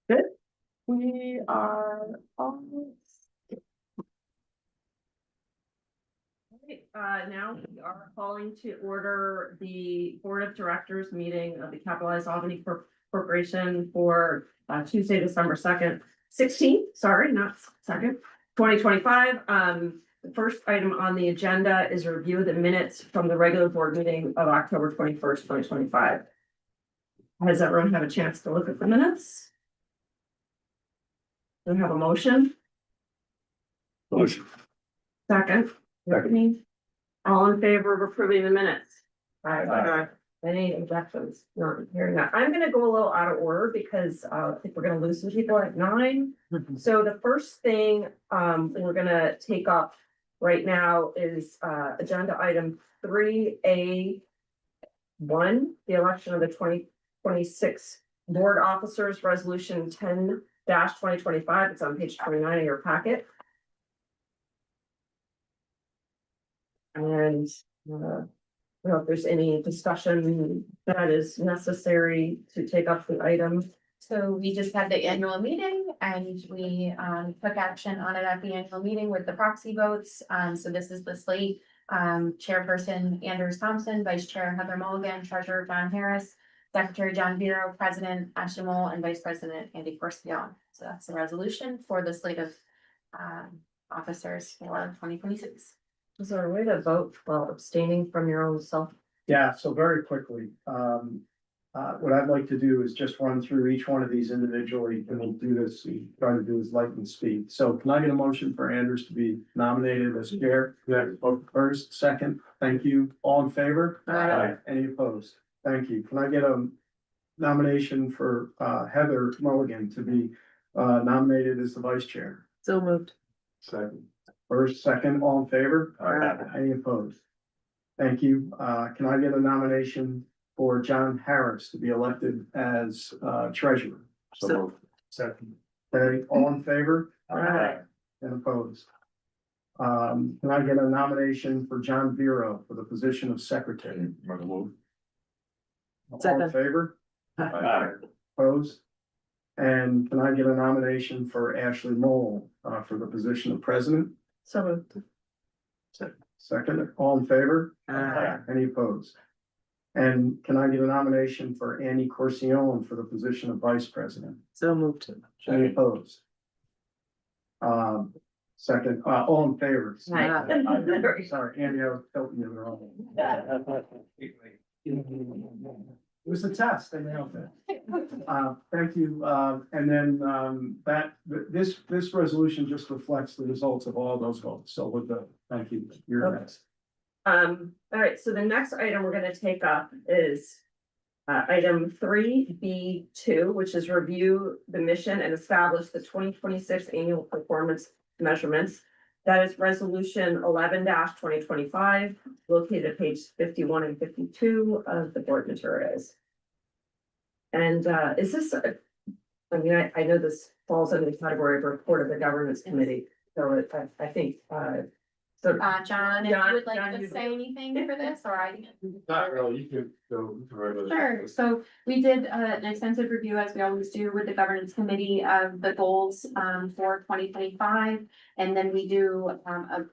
Good. We are on. Now we are calling to order the Board of Directors meeting of the Capitalized Albany Corporation for Tuesday, December 16th, sorry, not second, 2025. The first item on the agenda is a review of the minutes from the regular board meeting of October 21st, 2025. Has everyone had a chance to look at the minutes? Do we have a motion? Motion. Second. All in favor of approving the minutes? Aye. Any objections? Not hearing that. I'm gonna go a little out of order because I think we're gonna lose some people at 9. So the first thing we're gonna take up right now is agenda item 3A1, the election of the 2026 board officers, resolution 10-2025. It's on page 29 of your packet. And I don't know if there's any discussion that is necessary to take up the item. So we just had the annual meeting and we took action on it at the annual meeting with the proxy votes. So this is the slate. Chairperson Anders Thompson, Vice Chair Heather Mulligan, Treasurer John Harris, Secretary John Vero, President Ashley Mole, and Vice President Andy Corsione. So that's the resolution for the slate of officers for 2026. Is there a way to vote while abstaining from your own self? Yeah, so very quickly, what I'd like to do is just run through each one of these individually, and we'll do this, try to do this lightning speed. So can I get a motion for Anders to be nominated as chair? Yeah. First, second, thank you. All in favor? Aye. Any opposed? Thank you. Can I get a nomination for Heather Mulligan to be nominated as the vice chair? So moved. Second. First, second, all in favor? Aye. Any opposed? Thank you. Can I get a nomination for John Harris to be elected as treasurer? So Second. Okay, all in favor? Aye. And opposed? Can I get a nomination for John Vero for the position of secretary? All in Second. favor? Aye. Opposed? And can I get a nomination for Ashley Mole for the position of president? So moved. Second, all in favor? Aye. Any opposed? And can I get a nomination for Andy Corsione for the position of vice president? So moved. Any opposed? Second, all in favor? Aye. Sorry, Andy, I was helping you wrong. It was a test, I nailed it. Thank you, and then, this resolution just reflects the results of all those votes, so with the, thank you, you're next. All right, so the next item we're gonna take up is item 3B2, which is review the mission and establish the 2026 annual performance measurements. That is resolution 11-2025, located at page 51 and 52 of the board materials. And is this, I mean, I know this falls under the category of report of the governance committee, so I think, so. John, if you would like John, to you- say anything for this, or I. Not really, you could go. Sure, so we did an extensive review, as we always do, with the governance committee of the goals for 2025. And then we do a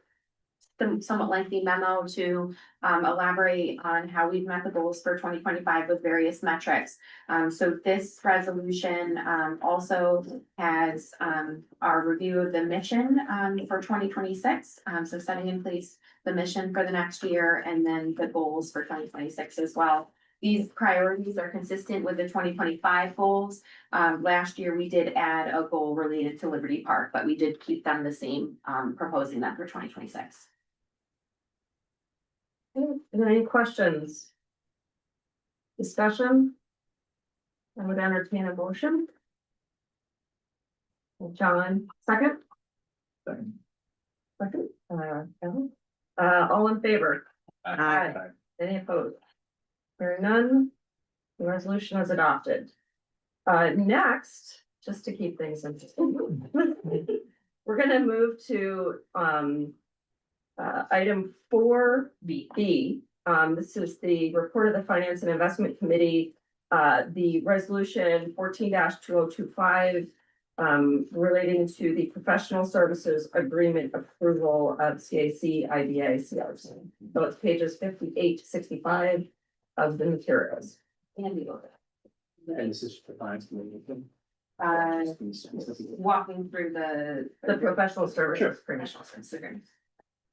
somewhat lengthy memo to elaborate on how we've met the goals for 2025 with various metrics. So this resolution also has our review of the mission for 2026. So setting in place the mission for the next year and then the goals for 2026 as well. These priorities are consistent with the 2025 goals. Last year, we did add a goal related to Liberty Park, but we did keep them the same, proposing that for 2026. Any questions? Discussion? I would entertain a motion. John, second? Second. Second, Ellen? All in favor? Aye. Any opposed? Hearing none, the resolution is adopted. Next, just to keep things interesting, we're gonna move to item 4B. This is the report of the Finance and Investment Committee the resolution 14-2025. Relating to the professional services agreement approval of CAC IBA CRC. So it's pages 58 to 65 of the materials. And the order. And this is for finance committee. Walking through The professional services. Sure. professional service agreement.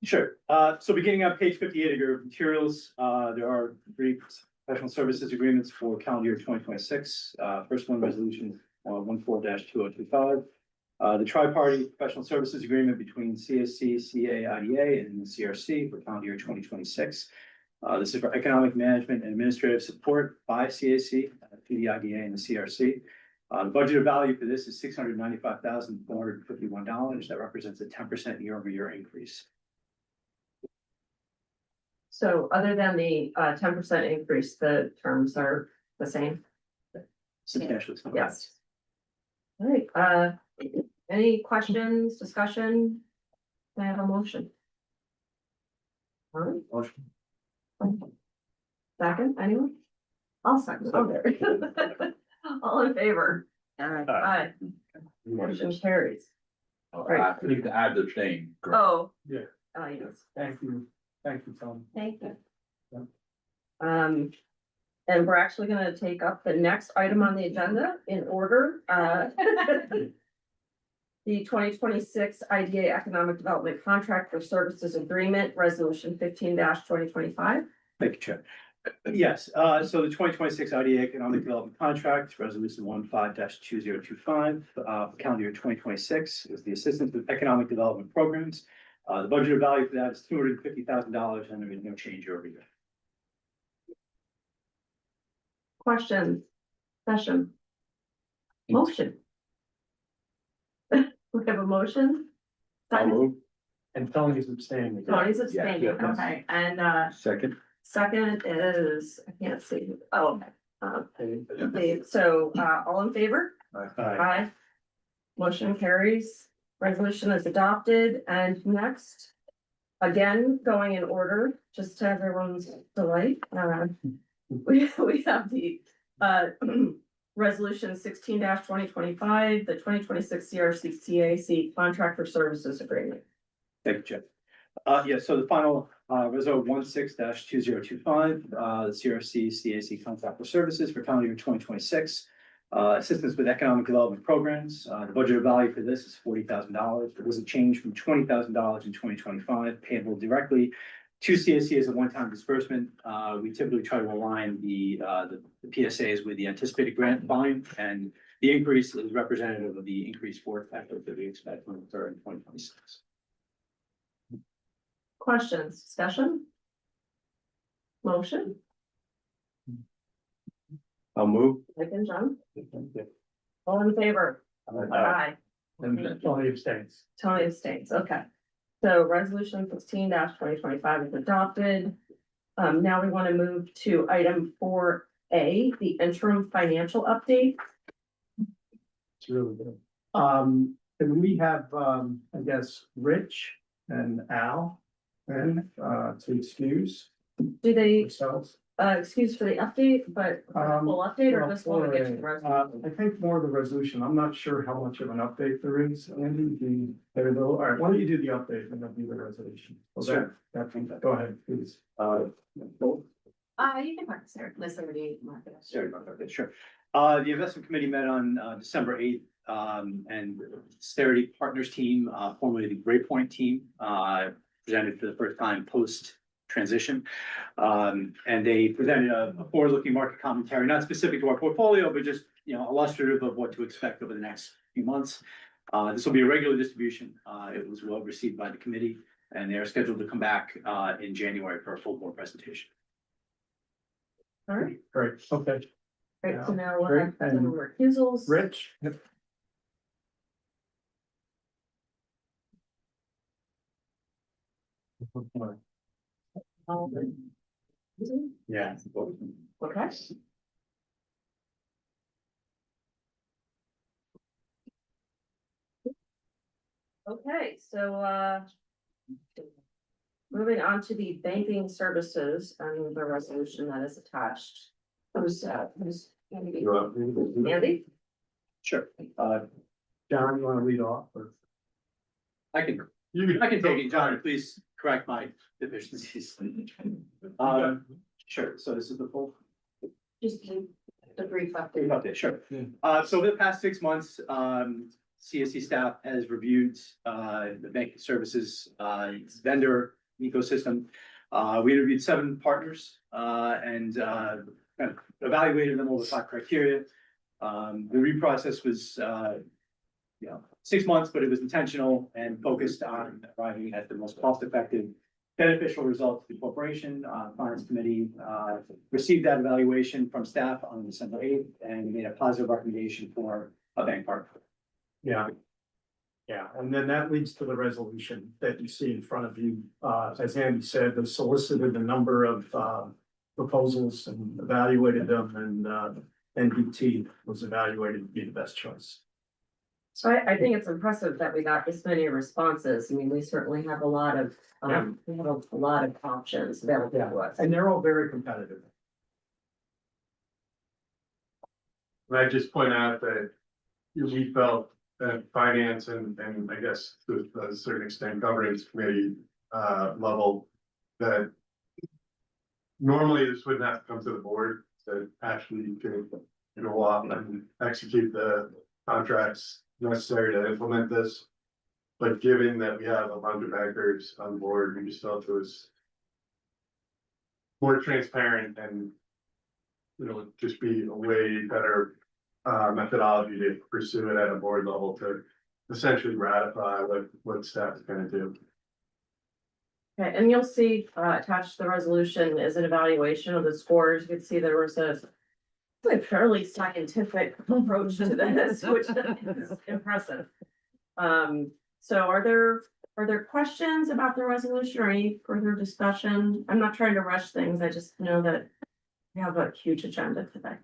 Sure, so beginning on page 58 of your materials, there are 3 professional services agreements for calendar year 2026. First one, resolution 14-2025. The tri-party professional services agreement between CSC, CAIDA, and the CRC for calendar year 2026. This is for economic management and administrative support by CAC, PDIDA, and the CRC. The budgeted value for this is $695,451. That represents a 10% year-over-year increase. So other than the 10% increase, the terms are the same. Substantially. so. Yes. All right, any questions, discussion? Can I have a motion? All right. Motion. Second, anyone? I'll second. Oh, there. All in favor? Aye. Motion carries. Right. I need to add the name. Oh. Yeah. Yes. Thank you, Tom. Thank you. And we're actually gonna take up the next item on the agenda in order, the 2026 IDA Economic Development Contract for Services Agreement, Resolution 15-2025. Thank you, Chair. Yes, so the 2026 IDA Economic Development Contract, Resolution 15-2025, for calendar year 2026 is the Assistance with Economic Development Programs. The budgeted value for that is $250,000, and there is no change year over year. Questions, session. Motion. We have a motion. Second. And Tony's abstaining. Tony's abstaining, yeah. okay, and Second. second is, I can't see, oh, okay, so all in favor? Aye. Motion carries, resolution is adopted, and next, again, going in order, just to everyone's delight, we have the resolution 16-2025, the 2026 CRC CAC Contract for Services Agreement. Thank you, Chair. Yeah, so the final, Reso 16-2025, the CRC CAC Contract for Services for calendar year 2026. Assistance with Economic Development Programs. The budgeted value for this is $40,000. It was a change from $20,000 in 2025, payable directly to CSC as a one-time disbursement. We typically try to align the PSAs with the anticipated grant volume, and the increase is representative of the increased work effort that we expect to occur in 2026. Questions, discussion? Motion, I'll move. Mike and John, all in favor? Aye. And Tony abstains. Tony abstains, okay. So resolution 16-2025 is adopted. Now we want to move to item 4A, the interim financial update. It's really good. And we have, I guess, Rich and Al, and, to excuse Do they, themselves. excuse for the update, but full update or just want to get to the resolution? I think more of the resolution. I'm not sure how much of an update there is. Andy, there though. All right, why don't you do the update and then do the resolution? Sure. Go ahead, please. You can mark this, unless already mark it. Sorry about that, sure. The investment committee met on December 8th, and Sterity Partners team, formerly the Great Point team, presented for the first time post transition. And they presented a forward-looking market commentary, not specific to our portfolio, but just, illustrative of what to expect over the next few months. This will be a regular distribution. It was well received by the committee, and they are scheduled to come back in January for a full board presentation. All right, Great, okay. great, so now we'll Great, have some and recusals. Rich? Yeah. Okay. Okay, so, moving on to the banking services and the resolution that is attached. Who's Andy? Sure. John, you wanna lead off or? I can take it, John, please correct my deficiencies. Sure, so this is the full. Just a brief update. Okay, sure. So over the past 6 months, CSC staff has reviewed, the banking services, vendor ecosystem. We interviewed 7 partners, and kind of evaluated them over 5 criteria. The review process was, 6 months, but it was intentional and focused on arriving at the most cost-effective, beneficial result to the corporation. Finance committee, received that evaluation from staff on December 8th and made a positive recommendation for a bank partner. Yeah. Yeah, and then that leads to the resolution that you see in front of you. As Andy said, they solicited a number of proposals and evaluated them, and NBT was evaluated to be the best choice. So I think it's impressive that we got this many responses. I mean, we certainly have a lot of, we have a lot of options available to us. And they're all very competitive. And I just point out that we felt that finance and I guess to a certain extent governance committee level, that normally this wouldn't have to come to the board, that actually can go off and execute the contracts necessary to implement this. But given that we have a bunch of bankers on board, we just felt it was more transparent and just be a way better methodology to pursue it at a board level to essentially ratify what staff is gonna do. Okay, and you'll see attached to the resolution is an evaluation of the scores. You can see there was a fairly scientific approach to this, which is impressive. So are there questions about the resolution or any further discussion? I'm not trying to rush things. I just know that we have a huge agenda today.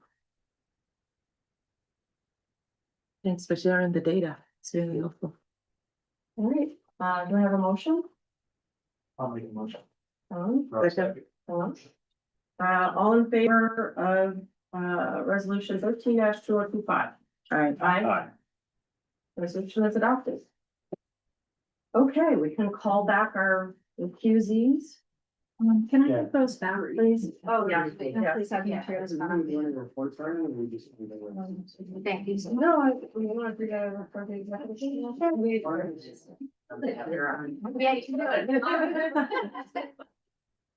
Thanks for sharing the data. It's really helpful. All right, do I have a motion? I'll make a motion. Second. All in favor of resolution 13-2025? Aye. Resolution is adopted. Okay, we can call back our QZs. Can I Yeah. get those back, please? Oh, yeah. Please have the materials back. Thank you. No, we want to go for the executive. Yeah, you can do it.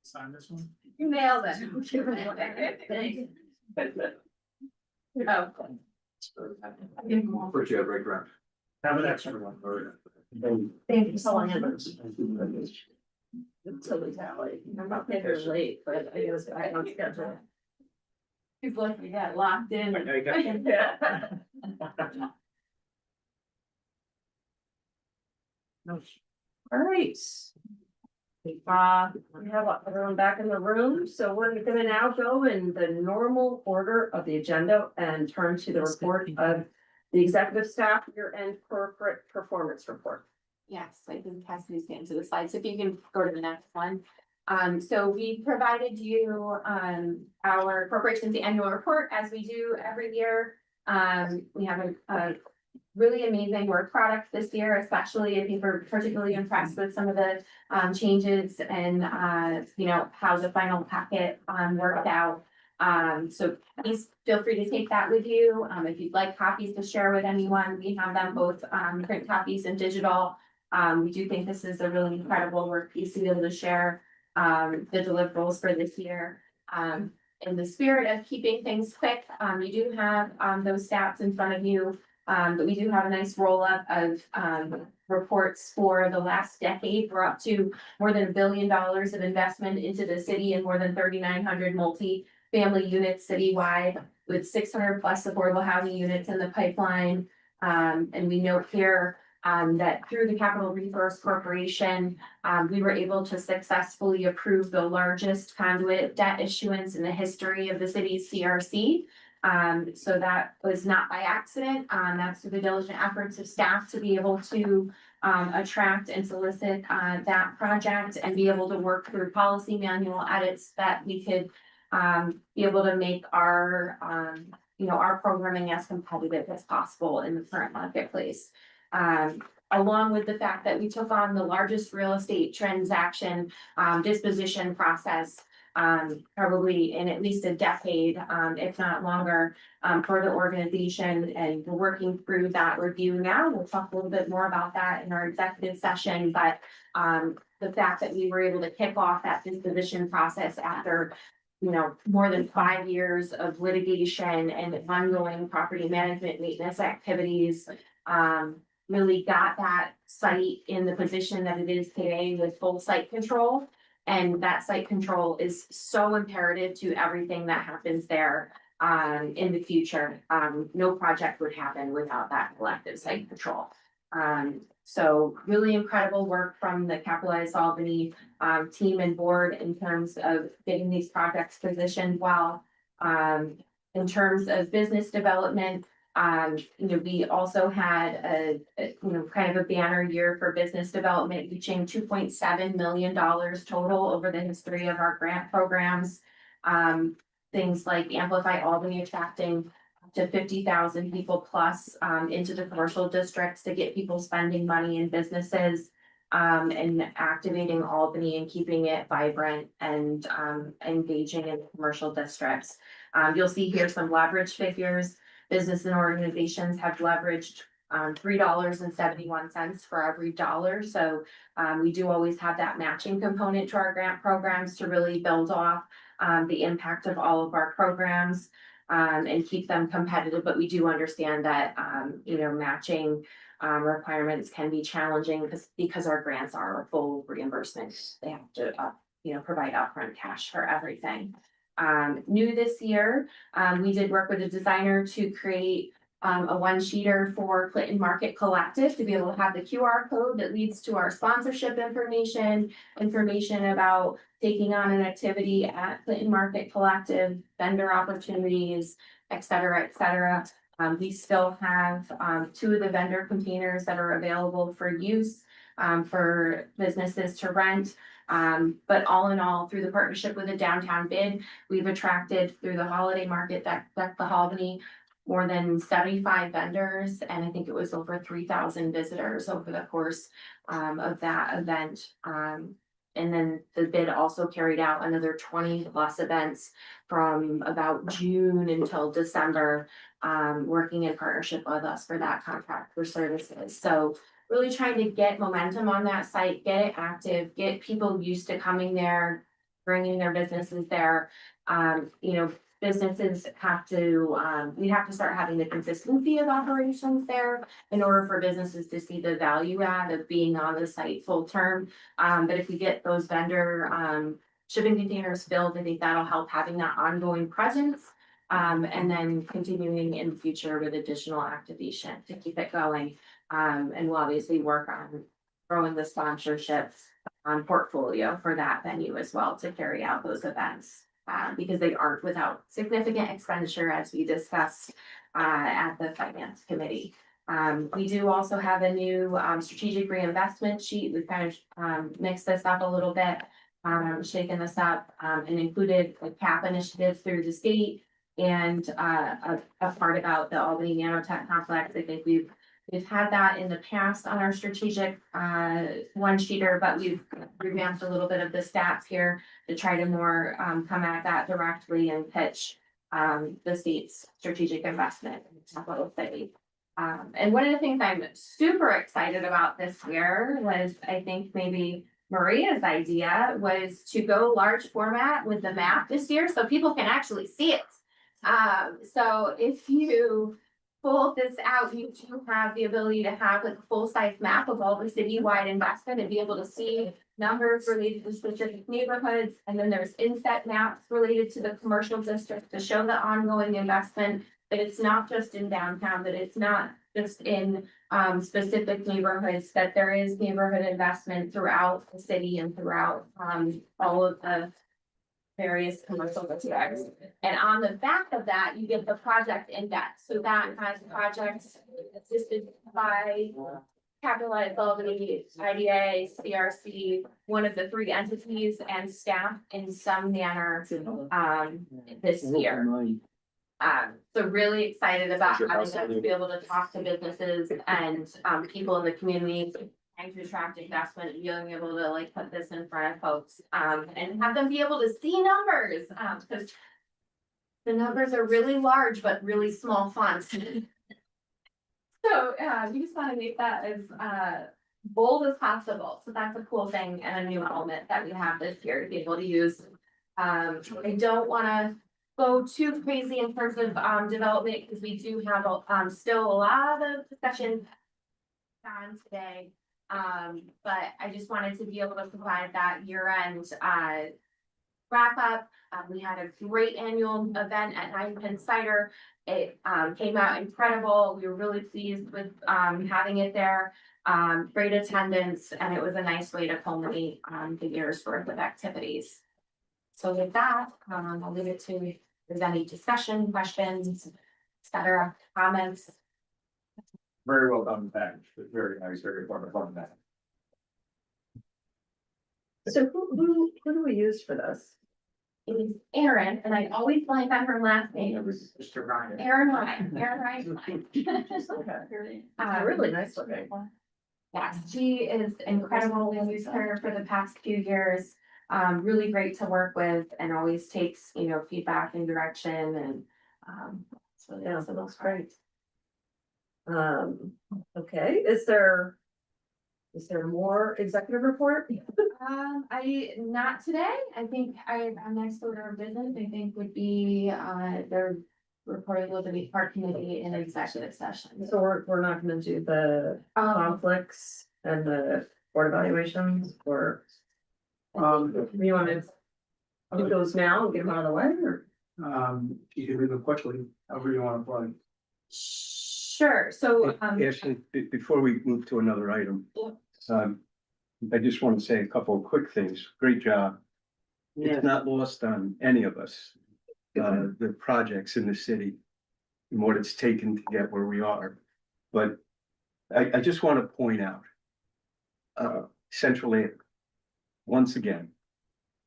Sign this one? You nailed it. Oh. First, you have break ground. Have an extra one. Thank you so much. I'm not there late, but I guess I don't schedule. He's like, we got locked in. There you go. Yeah. All right. We have everyone back in the room, so we're gonna now go in the normal order of the agenda and turn to the report of the executive staff year-end corporate performance report. Yes, I think Cassidy's getting to the slides. If you can go to the next one. So we provided you, our corporation's annual report as we do every year. We have a really amazing work product this year, especially I think we're particularly impressed with some of the changes and how the final packet worked out. So please feel free to take that with you. If you'd like copies to share with anyone, we have them both print copies and digital. We do think this is a really incredible work piece to be able to share the deliverables for this year. In the spirit of keeping things quick, you do have those stats in front of you. But we do have a nice roll up of reports for the last decade. We're up to more than $1 billion of investment into the city and more than 3,900 multi-family units citywide with 600 plus affordable housing units in the pipeline. And we note here that through the Capital Resource Corporation, we were able to successfully approve the largest conduit debt issuance in the history of the city's CRC. So that was not by accident. That's through the diligent efforts of staff to be able to attract and solicit that project and be able to work through policy manual edits that we could be able to make our our programming as competitive as possible in the current marketplace. Along with the fact that we took on the largest real estate transaction, disposition process, probably in at least a decade, if not longer, for the organization, and we're working through that review now. We'll talk a little bit more about that in our executive session, but the fact that we were able to kick off that disposition process after more than 5 years of litigation and ongoing property management maintenance activities, really got that site in the position that it is today with full site control. And that site control is so imperative to everything that happens there in the future. No project would happen without that collective site control. So really incredible work from the Capitalized Albany team and board in terms of getting these projects positioned well. In terms of business development, we also had a kind of a banner year for business development, reaching $2.7 million total over the history of our grant programs. Things like Amplify Albany attracting up to 50,000 people plus into the commercial districts to get people spending money in businesses, and activating Albany and keeping it vibrant and engaging in commercial districts. You'll see here some leverage figures. Business and organizations have leveraged $3.71 for every dollar. So we do always have that matching component to our grant programs to really build off the impact of all of our programs and keep them competitive. But we do understand that matching requirements can be challenging because our grants are a full reimbursement. They have to provide upfront cash for everything. New this year, we did work with a designer to create a one-sheeter for Clinton Market Collective to be able to have the QR code that leads to our sponsorship information about taking on an activity at Clinton Market Collective, vendor opportunities, et cetera, et cetera. We still have 2 of the vendor containers that are available for use for businesses to rent. But all in all, through the partnership with the downtown bid, we've attracted through the holiday market that the Albany more than 75 vendors, and I think it was over 3,000 visitors over the course of that event. And then the bid also carried out another 20 plus events from about June until December, working in partnership with us for that contract for services. So really trying to get momentum on that site, get it active, get people used to coming there, bringing their businesses there. Businesses have to, we have to start having the consistency of operations there in order for businesses to see the value add of being on the site full term. But if we get those vendor shipping containers filled, I think that'll help having that ongoing presence. And then continuing in the future with additional activation to keep it going. And we'll obviously work on growing the sponsorships portfolio for that venue as well to carry out those events. Because they aren't without significant expenditure, as we discussed at the finance committee. We do also have a new strategic reinvestment sheet. We've kind of mixed this up a little bit, shaken this up, and included a CAP initiative through the state and a part about the Albany Nanotech Complex. I think we've had that in the past on our strategic one-sheeter, but we've revamped a little bit of the stats here to try to more come at that directly and pitch the state's strategic investment in the capital city. And one of the things I'm super excited about this year was, I think maybe Maria's idea was to go large format with the map this year so people can actually see it. So if you pull this out, you do have the ability to have like a full-size map of all the citywide investment and be able to see numbers related to specific neighborhoods. And then there's inset maps related to the commercial district to show the ongoing investment, that it's not just in downtown, that it's not just in specific neighborhoods, that there is neighborhood investment throughout the city and throughout all of the various commercial districts. And on the back of that, you get the project index. So that has projects assisted by Capitalized Albany, IDA, CRC, one of the 3 entities, and staff in some manner this year. So really excited about Your having house us on be able to talk to businesses and, people in the community. Trying to attract investment, and being able to like put this in front of folks, and have them be able to see numbers, because. The numbers are really large, but really small fonts. So, we just wanna make that as, bold as possible, so that's a cool thing and a new element that we have this year to be able to use. I don't wanna go too crazy in terms of, development, because we do have, still a lot of discussion on today. But I just wanted to be able to provide that year-end, wrap up. We had a great annual event at Nine Pin Cider. It came out incredible. We were really pleased with having it there. Great attendance, and it was a nice way to culminate the year's worth of activities. So with that, I'll leave it to if there's any discussion, questions, et cetera, comments. Very well done, package, very nice, very fun that. So who do we use for this? It is Erin, and I always blank on her last name. Mr. Ryan. Erin Ryan, Erin Ryan. Okay. Really nice looking. Yes, she is incredible. We used her for the past few years. Really great to work with and always takes, feedback and direction and, so Yeah, so that looks great. Okay, is there more executive report? Not today. I think our next order of business, I think would be, their report will be park committee in executive session. So we're not gonna do the conflicts and the board evaluations, or you wanna do those now and get them out of the way, or? You can do them quickly, however you wanna play. Sure, so, Ashley, before we move to another item. Yeah. I just want to say a couple of quick things. Great job. It's not lost on any of us. The projects in the city and what it's taken to get where we are. But I just want to point out. Central Air, once again,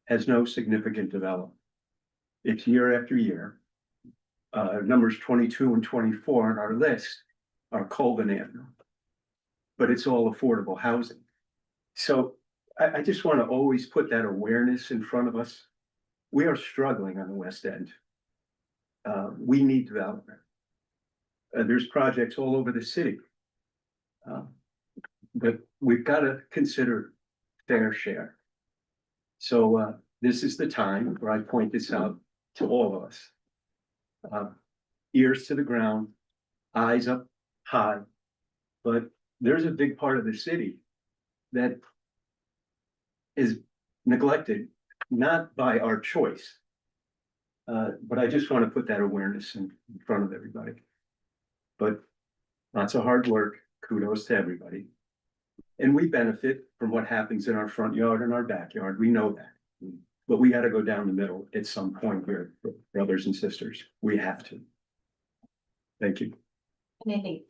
has no significant development. It's year after year. Numbers 22 and 24 on our list are Colvin Avenue. But it's all affordable housing. So I just want to always put that awareness in front of us. We are struggling on the West End. We need development. There's projects all over the city. But we've got to consider fair share. So this is the time where I point this out to all of us. Ears to the ground, eyes up high, but there's a big part of the city that is neglected, not by our choice. But I just want to put that awareness in front of everybody. But lots of hard work, kudos to everybody. And we benefit from what happens in our front yard and our backyard, we know that. But we got to go down the middle at some point here, brothers and sisters, we have to. Thank you. and I think,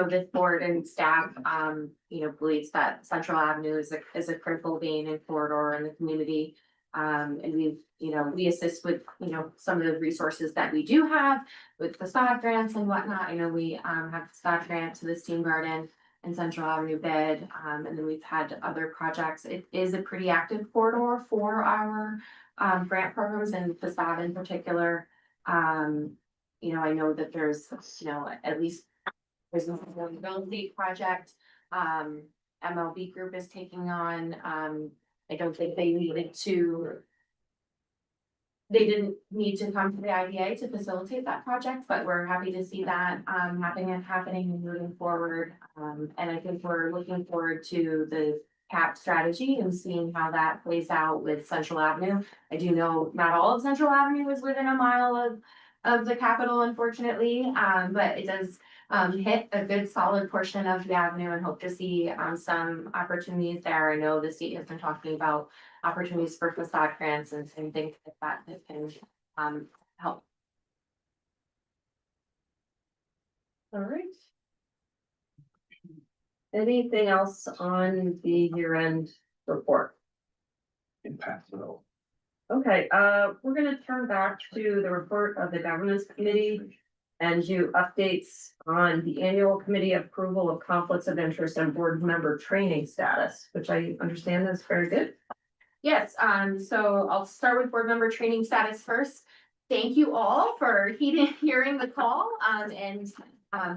this board and staff, believes that Central Avenue is a critical vein and corridor in the community. And we assist with, some of the resources that we do have with facade grants and whatnot. I know we, have facade grant to the Steam Garden and Central Avenue bed, and then we've had other projects. It is a pretty active corridor for our, grant programs and facade in particular. I know that there's, at least there's a real estate project, MLB group is taking on, I don't think they didn't need to come to the IDA to facilitate that project, but we're happy to see that, happening and moving forward. And I think we're looking forward to the CAP strategy and seeing how that plays out with Central Avenue. I do know not all of Central Avenue is within a mile of the Capitol, unfortunately, but it does hit a good solid portion of the avenue and hope to see some opportunities there. I know the state has been talking about opportunities for facade grants and things like that can help. All right. Anything else on the year-end report? Impact. Okay, we're gonna turn back to the report of the governance committee and do updates on the annual committee approval of conflicts of interest and board member training status, which I understand is very good. Yes, so I'll start with board member training status first. Thank you all for hearing the call,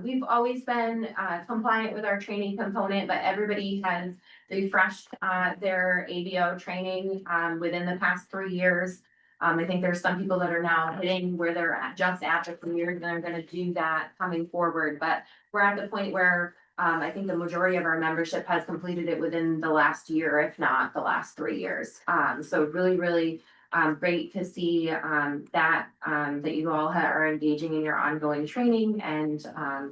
we've always been compliant with our training component, but everybody has refreshed their ABO training within the past 3 years. I think there's some people that are now hitting where they're just at the 3 years, and they're gonna do that coming forward, but we're at the point where I think the majority of our membership has completed it within the last year, if not the last 3 years. So really great to see that you all are engaging in your ongoing training, and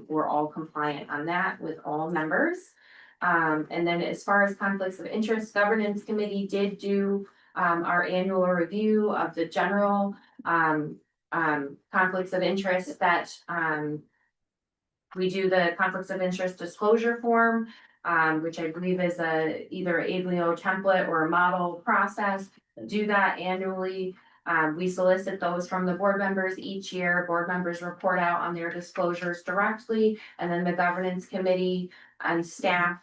we're all compliant on that with all members. And then as far as conflicts of interest, governance committee did do our annual review of the general conflicts of interest that we do the conflicts of interest disclosure form, which I believe is either ABO template or a model process. Do that annually. We solicit those from the board members each year. Board members report out on their disclosures directly, and then the governance committee and staff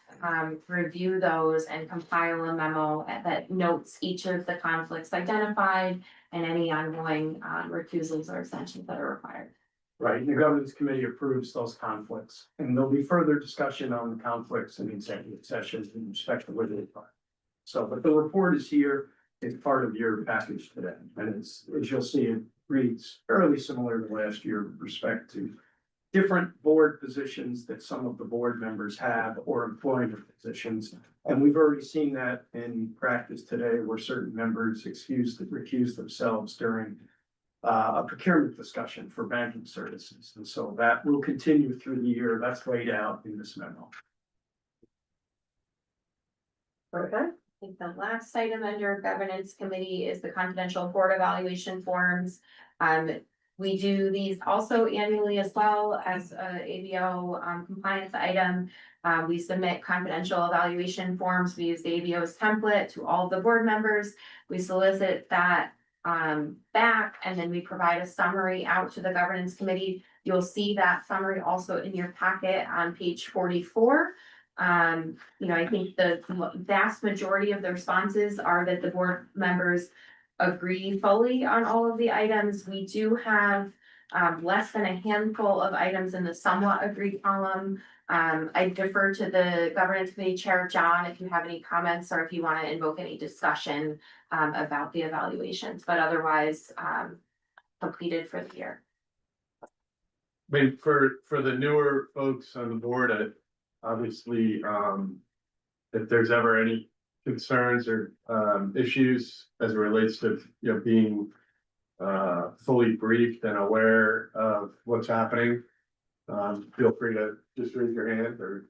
review those and compile a memo that notes each of the conflicts identified and any ongoing recusals or extensions that are required. Right, the governance committee approves those conflicts, and there'll be further discussion on the conflicts in executive sessions in respect to where they are. So, but the report is here, it's part of your package today, and it's, as you'll see, it reads fairly similar to last year with respect to different board positions that some of the board members have or employment positions. And we've already seen that in practice today where certain members recuse themselves during a procurement discussion for banking services. And so that will continue through the year. That's laid out in this memo. Okay. I think the last item under governance committee is the confidential board evaluation forms. We do these also annually as well as a ABO compliance item. We submit confidential evaluation forms. We use the ABO's template to all the board members. We solicit that back, and then we provide a summary out to the governance committee. You'll see that summary also in your packet on page 44. I think the vast majority of the responses are that the board members agree fully on all of the items. We do have less than a handful of items in the somewhat agree column. I defer to the governance committee chair, John, if you have any comments or if you want to invoke any discussion about the evaluations, but otherwise completed for the year. I mean, for the newer folks on the board, obviously, if there's ever any concerns or issues as it relates to, being fully briefed and aware of what's happening, feel free to just raise your hand or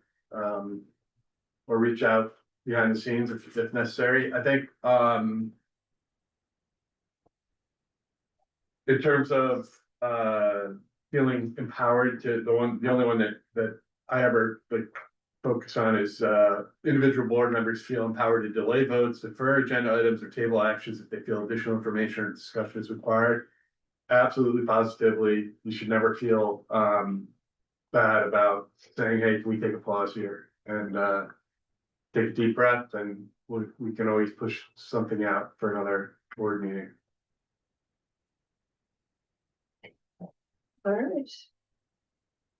reach out behind the scenes if necessary. I think in terms of feeling empowered to the only one that I ever focus on is individual board members feel empowered to delay votes, defer agenda items or table actions if they feel additional information or discussion is required. Absolutely, positively, you should never feel bad about saying, hey, can we take a pause here and take a deep breath, and we can always push something out for another board meeting. All right.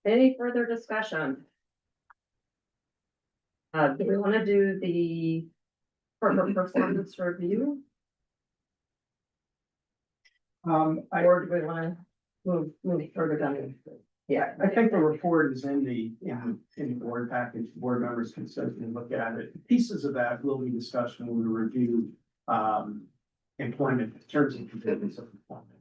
Any further discussion? Do we want to do the corporate performance review, or do we want to move further down? Yeah, I think the report is in the board package. Board members can certainly look at it. Pieces of that will be discussed when we review employment, terms and conditions of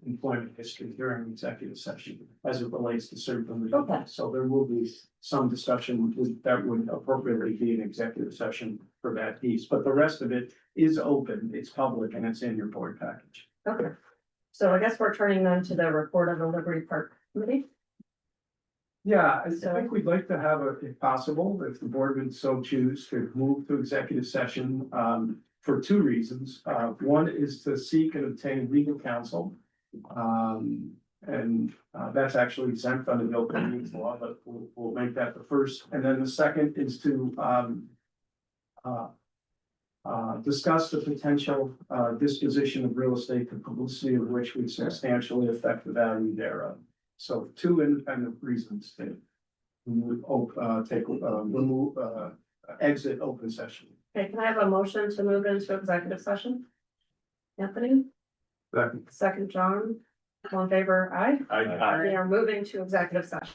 employment history during executive session as it relates to certain. Okay. So there will be some discussion that would appropriately be an executive session for that piece, but the rest of it is open, it's public, and it's in your board package. Okay, so I guess we're turning then to the report of the Liberty Park Committee. Yeah, I think we'd like to have if possible, if the board would so choose, to move to executive session for two reasons. One is to seek and obtain legal counsel. That's actually exempt under the open meetings law, but we'll make that the first. And then the second is to discuss the potential disposition of real estate, the publicity of which would substantially affect the value thereof. So two independent reasons to exit open session. Okay, can I have a motion to move into executive session? Anthony, second, John, all in favor, aye? We are moving to executive session.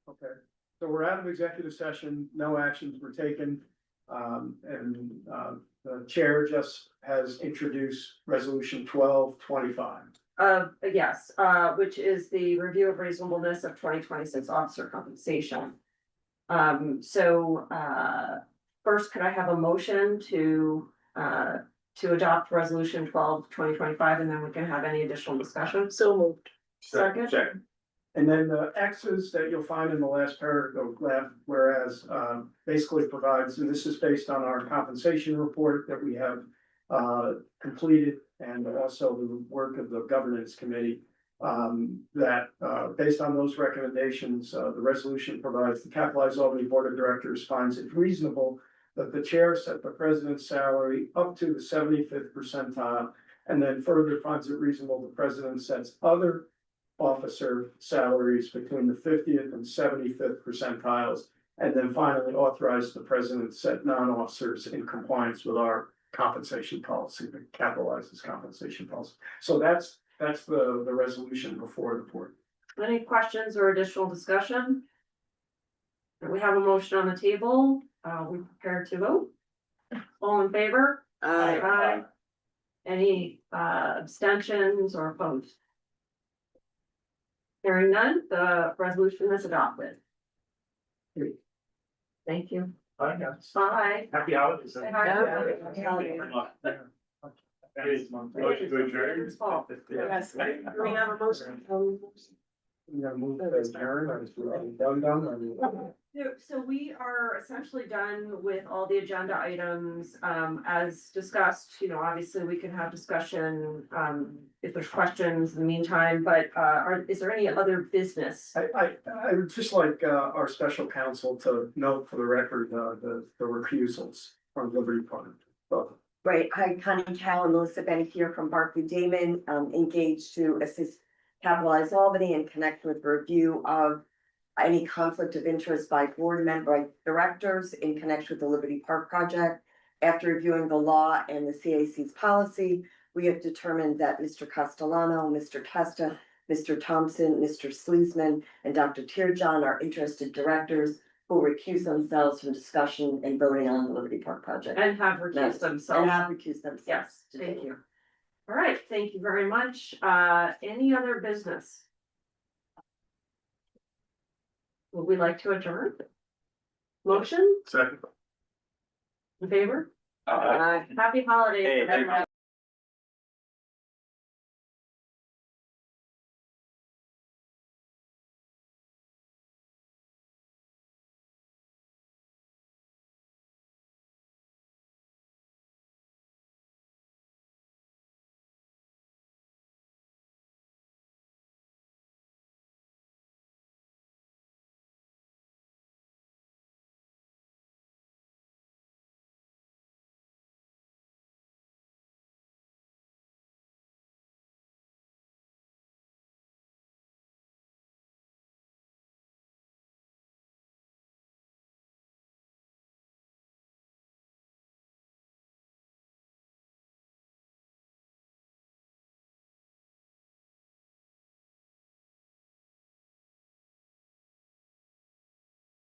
Okay, so we're out of executive session, no actions were taken. The chair just has introduced resolution 1225. Yes, which is the review of reasonableness of 2026 officer compensation. First, could I have a motion to adopt resolution 12/2025, and then we can have any additional discussion? So moved. Second, And then the X's that you'll find in the last paragraph, whereas basically provides, and this is based on our compensation report that we have completed, and also the work of the governance committee. Based on those recommendations, the resolution provides the Capitalized Albany Board of Directors finds it reasonable that the chair set the president's salary up to the 75th percentile, and then further finds it reasonable the president sets other officer salaries between the 50th and 75th percentiles, and then finally authorize the president to set non-officers in compliance with our compensation policy, that capitalizes compensation policy. So that's the resolution before the board. any questions or additional discussion? We have a motion on the table, we prepared to vote. All in favor? Aye. Any abstentions or opposed? Hearing none, the resolution is adopted. Thank you. Bye, guys. Bye. Happy holidays. Say hi. Happy holidays. Motion to adjourn. Yes. Do we have a motion? You gotta move to adjourn, or is it done, or? So we are essentially done with all the agenda items, as discussed, obviously we can have discussion, if there's questions in the meantime, but, is there any other business? I would just like our special counsel to note for the record, the recusals from Liberty Park. So, Right, hi, Connie Cal and Melissa Bennett here from Barclay Damon, engaged to assist Capitalize Albany and connect with review of any conflict of interest by board member, directors in connection with the Liberty Park project. After reviewing the law and the CAC's policy, we have determined that Mr. Castellano, Mr. Testa, Mr. Thompson, Mr. Sleesman, and Dr. Tearjohn are interested directors who recuse themselves from discussion and voting on the Liberty Park project. And have recused themselves. And have recused themselves. Yes, thank you. All right, thank you very much. Any other business? Would we like to adjourn? Motion Second. in favor? Aye. Happy holidays. Hey, everyone.